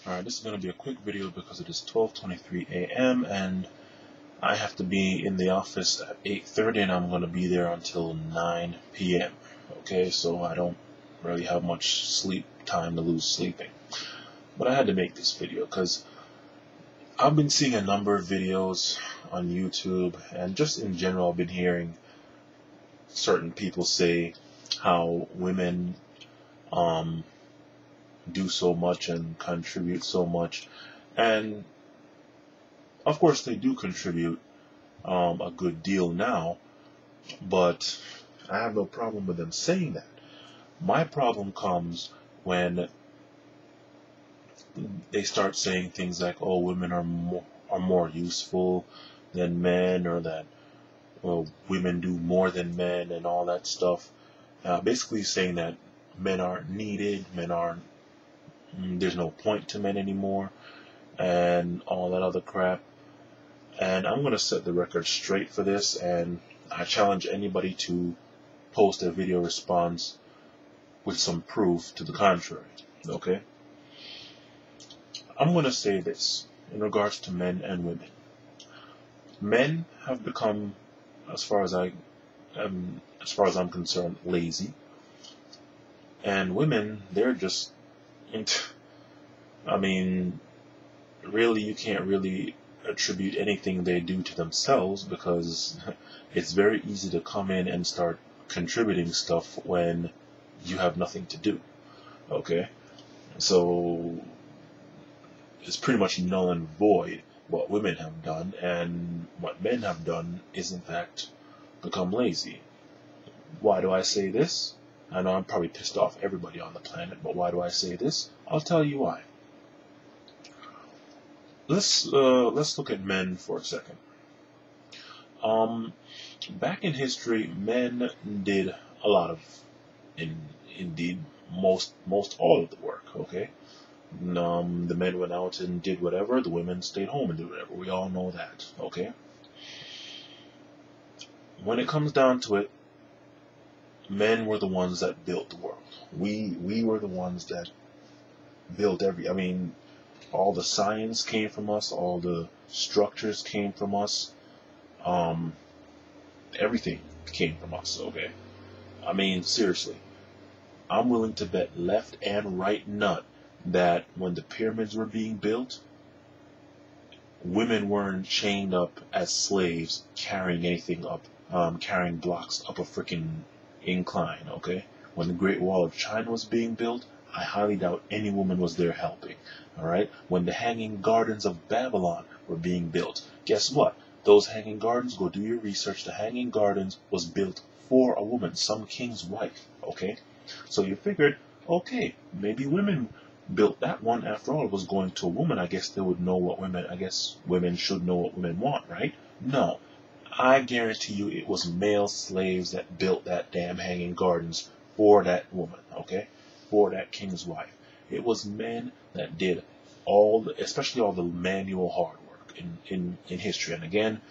Alright, this is going to be a quick video because it is 12:23 a.m. and I have to be in the office at 8:30 and I'm going to be there until 9 p.m. Okay, so I don't really have much sleep time to lose sleeping. But I had to make this video because I've been seeing a number of videos on YouTube, and just in general I've been hearing certain people say how women do so much and contribute so much, and of course they do contribute a good deal now, but I have no problem with them saying that. My problem comes when they start saying things like, oh, women are more useful than men, or that, well, women do more than men and all that stuff. Basically saying that men aren't needed, there's no point to men anymore, and all that other crap. And I'm going to set the record straight for this, and I challenge anybody to post a video response with some proof to the contrary. Okay? I'm going to say this in regards to men and women. Men have become, as far as I'm concerned, lazy, and women, they're just, I mean, really, you can't really attribute anything they do to themselves, because it's very easy to come in and start contributing stuff when you have nothing to do. Okay? So it's pretty much null and void what women have done, and what men have done is in fact become lazy. Why do I say this? I know I'm probably pissed off everybody on the planet, but why do I say this? I'll tell you why. Let's look at men for a second. Back in history, men did a lot of, indeed, most all of the work. Okay, the men went out and did whatever. The women stayed home and did whatever. We all know that. Okay. When it comes down to it, men were the ones that built the world. We were the ones that built all the science came from us, all the structures came from us, everything came from us, okay? Seriously, I'm willing to bet left and right nut that when the pyramids were being built, women weren't chained up as slaves carrying anything up, carrying blocks up a freaking incline, okay? When the Great Wall of China was being built, I highly doubt any woman was there helping, alright? When the Hanging Gardens of Babylon were being built, guess what? Those Hanging Gardens, go do your research, the Hanging Gardens was built for a woman, some king's wife, okay? So you figured, okay, maybe women built that one. After all, it was going to a woman. I guess they would know what women, I guess women should know what women want, right? No. I guarantee you it was male slaves that built that damn Hanging Gardens for that woman, okay? For that king's wife. It was men that did especially all the manual hard work in history. And again,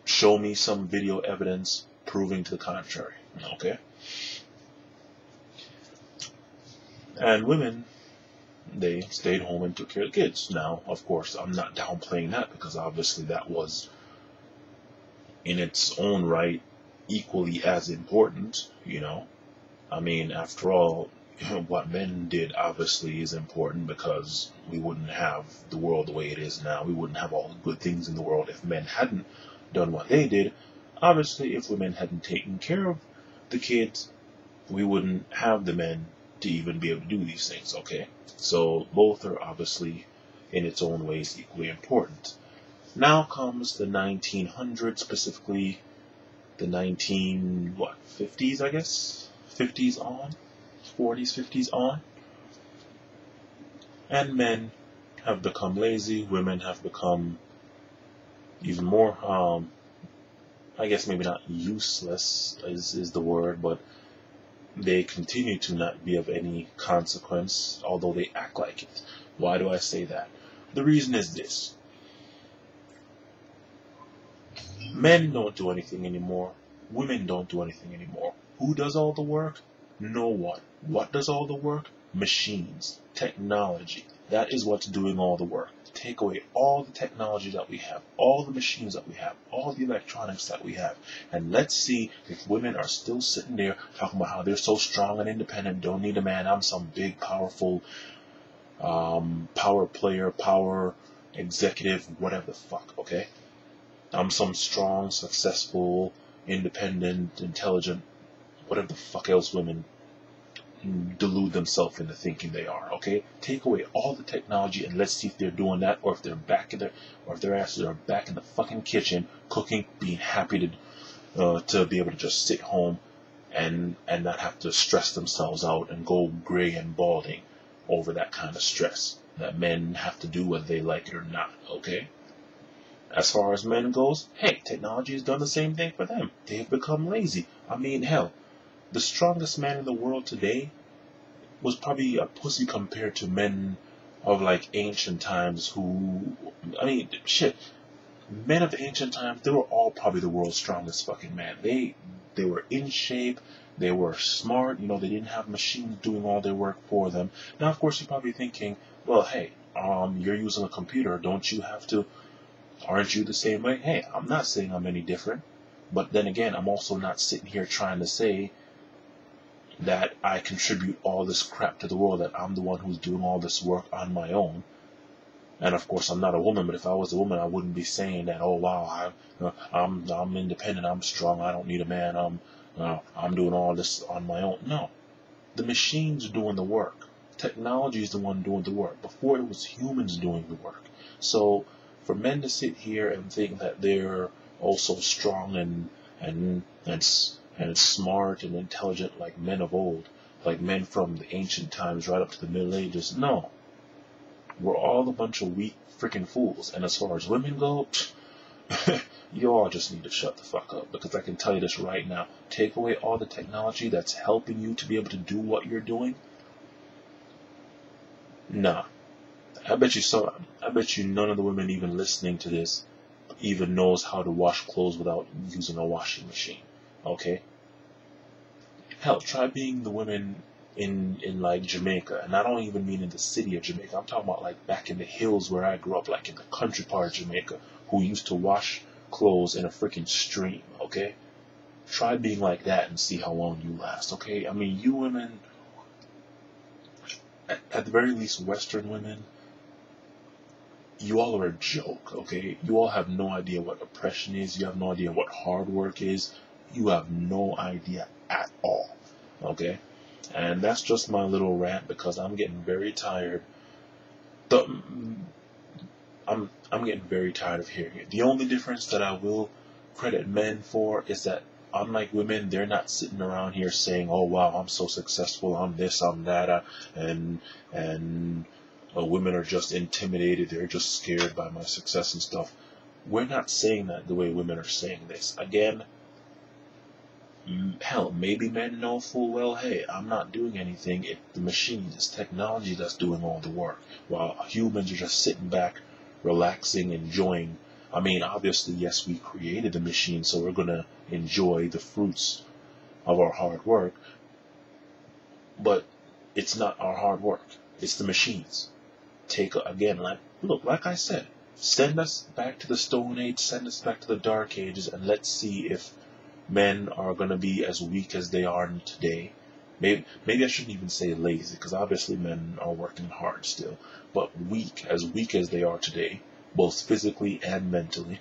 show me some video evidence proving to the contrary, okay? And women, they stayed home and took care of the kids. Now, of course, I'm not downplaying that, because obviously that was, in its own right, equally as important, you know? After all, what men did obviously is important, because we wouldn't have the world the way it is now. We wouldn't have all the good things in the world if men hadn't done what they did. Obviously, if women hadn't taken care of the kids, we wouldn't have the men to even be able to do these things, okay? So both are obviously, in its own ways, equally important. Now comes the 1900s, specifically the 50s, I guess? 50s on? 40s, 50s on? And men have become lazy, women have become even more, I guess maybe not useless is the word, but they continue to not be of any consequence, although they act like it. Why do I say that? The reason is this. Men don't do anything anymore. Women don't do anything anymore. Who does all the work? No one. What does all the work? Machines, technology. That is what's doing all the work. Take away all the technology that we have, all the machines that we have, all the electronics that we have, and let's see if women are still sitting there talking about how they're so strong and independent, don't need a man, I'm some big, powerful power player, power executive, whatever the fuck, okay? I'm some strong, successful, independent, intelligent, whatever the fuck else women delude themselves into thinking they are, okay? Take away all the technology and let's see if they're doing that, or if they're back in their, or if their asses are back in the fucking kitchen, cooking, being happy to be able to just sit home and not have to stress themselves out and go gray and balding over that kind of stress that men have to do whether they like it or not, okay? As far as men goes, hey, technology has done the same thing for them. They've become lazy. I mean, hell, the strongest man in the world today was probably a pussy compared to men of like ancient times who, I mean, shit, men of the ancient times, they were all probably the world's strongest fucking man. They were in shape, they were smart, you know, they didn't have machines doing all their work for them. Now, of course, you're probably thinking, well, hey, you're using a computer, don't you have to, aren't you the same way? Hey, I'm not saying I'm any different, but then again, I'm also not sitting here trying to say that I contribute all this crap to the world, that I'm the one who's doing all this work on my own. And of course, I'm not a woman, but if I was a woman, I wouldn't be saying that, oh wow, I'm independent, I'm strong, I don't need a man, I'm doing all this on my own. No, the machine's doing the work. Technology is the one doing the work. Before it was humans doing the work. So for men to sit here and think that they're also strong and smart and intelligent like men of old, like men from the ancient times right up to the Middle Ages, no. We're all a bunch of weak freaking fools. And as far as women go, you all just need to shut the fuck up, because I can tell you this right now. Take away all the technology that's helping you to be able to do what you're doing. Nah. I bet you none of the women even listening to this even knows how to wash clothes without using a washing machine. Okay? Hell, try being the women in like Jamaica, and I don't even mean in the city of Jamaica. I'm talking about like back in the hills where I grew up, like in the country part of Jamaica, who used to wash clothes in a freaking stream, okay? Try being like that and see how long you last, okay? I mean, you women, at the very least Western women, you all are a joke, okay? You all have no idea what oppression is. You have no idea what hard work is. You have no idea at all, okay? And that's just my little rant, because I'm getting very tired. I'm getting very tired of hearing it. The only difference that I will credit men for is that, unlike women, they're not sitting around here saying, "Oh wow, I'm so successful, I'm this, I'm that," and women are just intimidated. They're just scared by my success and stuff. We're not saying that the way women are saying this. Again, hell, maybe men know full well, hey, I'm not doing anything. It's the machine, it's technology that's doing all the work, while humans are just sitting back, relaxing, enjoying. I mean, obviously, yes, we created the machine, so we're going to enjoy the fruits of our hard work, but it's not our hard work. It's the machines. Again, like I said, send us back to the Stone Age, send us back to the Dark Ages, and let's see if men are going to be as weak as they are today. Maybe I shouldn't even say lazy, because obviously men are working hard still, but weak as they are today, both physically and mentally.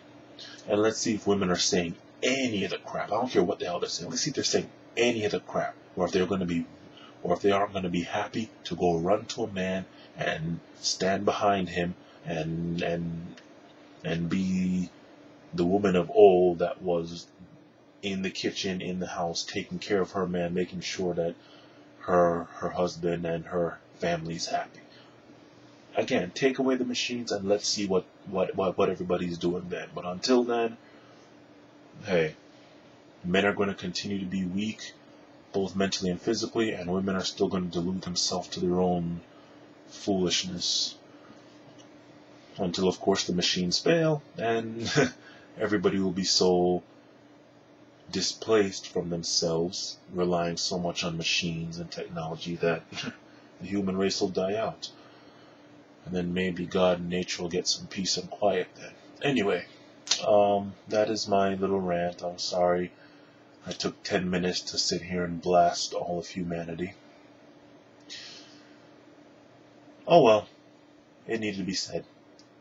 And let's see if women are saying any of the crap. I don't care what the hell they're saying. Let's see if they're saying any of the crap, or if they aren't going to be happy to go run to a man and stand behind him and be the woman of old that was in the kitchen, in the house, taking care of her man, making sure that her husband and her family's happy. Again, take away the machines and let's see what everybody's doing then. But until then, hey, men are going to continue to be weak, both mentally and physically, and women are still going to delude themselves to their own foolishness. Until, of course, the machines fail, and everybody will be so displaced from themselves, relying so much on machines and technology, that the human race will die out. and then maybe God and nature will get some peace and quiet then. Anyway, that is my little rant. I'm sorry I took 10 minutes to sit here and blast all of humanity. Oh well, it needed to be said.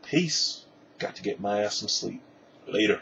Peace. Got to get my ass some sleep. Later.